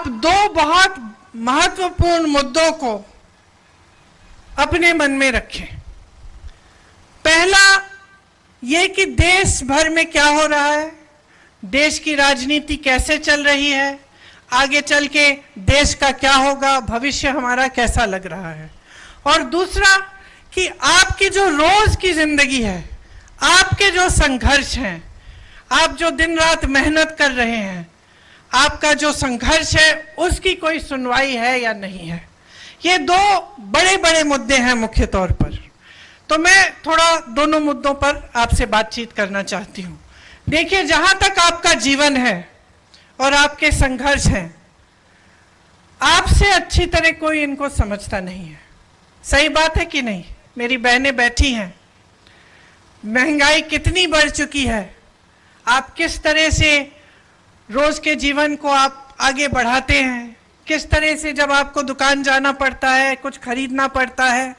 आप दो बहुत महत्वपूर्ण मुद्दों को अपने मन में रखें। पहला ये कि देश भर में क्या हो रहा है, देश की राजनीति कैसे चल रही है, आगे चल के देश का क्या होगा, भविष्य हमारा कैसा लग रहा है। और दूसरा कि आपकी जो रोज की जिंदगी है, आपके जो संघर्ष हैं, आप जो दिन रात मेहनत कर रहे हैं, आपका जो संघर्ष है उसकी कोई सुनवाई है या नहीं है। ये दो बड़े बड़े मुद्दे हैं मुख्य तौर पर। तो मैं थोड़ा दोनों मुद्दों पर आपसे बातचीत करना चाहती हूँ। देखिए, जहां तक आपका जीवन है और आपके संघर्ष हैं, आपसे अच्छी तरह कोई इनको समझता नहीं है। सही बात है कि नहीं? मेरी बहनें बैठी हैं, महंगाई कितनी बढ़ चुकी है, आप किस तरह से रोज के जीवन को आप आगे बढ़ाते हैं, किस तरह से जब आपको दुकान जाना पड़ता है, कुछ खरीदना पड़ता है,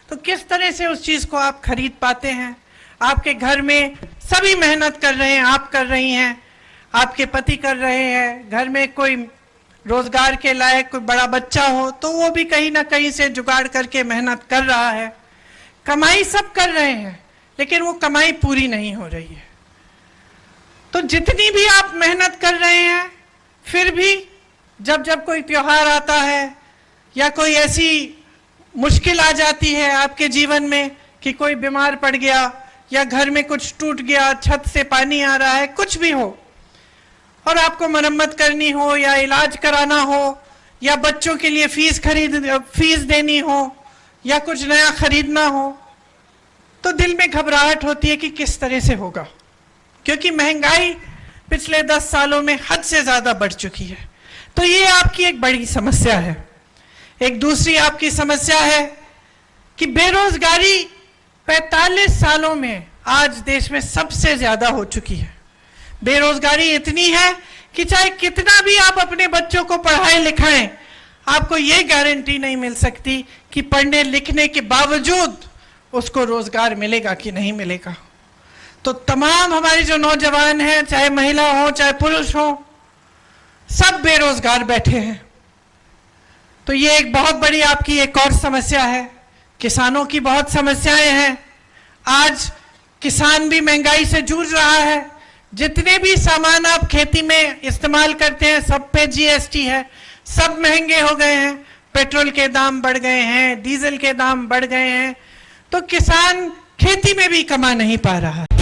तो किस तरह से उस चीज को आप खरीद पाते हैं। आपके घर में सभी मेहनत कर रहे हैं, आप कर रही हैं, आपके पति कर रहे हैं, घर में कोई रोजगार के लायक कोई बड़ा बच्चा हो तो वो भी कहीं ना कहीं से जुगाड़ करके मेहनत कर रहा है। कमाई सब कर रहे हैं, लेकिन वो कमाई पूरी नहीं हो रही है। तो जितनी भी आप मेहनत कर रहे हैं, फिर भी जब जब कोई त्योहार आता है या कोई ऐसी मुश्किल आ जाती है आपके जीवन में कि कोई बीमार पड़ गया या घर में कुछ टूट गया, छत से पानी आ रहा है, कुछ भी हो, और आपको मरम्मत करनी हो या इलाज कराना हो या बच्चों के लिए फीस देनी हो या कुछ नया खरीदना हो, तो दिल में घबराहट होती है कि किस तरह से होगा, क्योंकि महंगाई पिछले 10 सालों में हद से ज्यादा बढ़ चुकी है। तो ये आपकी एक बड़ी समस्या है। एक दूसरी आपकी समस्या है कि बेरोजगारी 45 सालों में आज देश में सबसे ज्यादा हो चुकी है। बेरोजगारी इतनी है कि चाहे कितना भी आप अपने बच्चों को पढ़ाएं लिखाएं, आपको ये गारंटी नहीं मिल सकती कि पढ़ने लिखने के बावजूद उसको रोजगार मिलेगा कि नहीं मिलेगा। तो तमाम हमारे जो नौजवान हैं, चाहे महिला हो चाहे पुरुष हो, सब बेरोजगार बैठे हैं। तो ये एक बहुत बड़ी आपकी एक और समस्या है। किसानों की बहुत समस्याएं हैं। आज किसान भी महंगाई से जूझ रहा है। जितने भी सामान आप खेती में इस्तेमाल करते हैं सब पे जीएसटी है, सब महंगे हो गए हैं। पेट्रोल के दाम बढ़ गए हैं, डीजल के दाम बढ़ गए हैं, तो किसान खेती में भी कमा नहीं पा रहा है।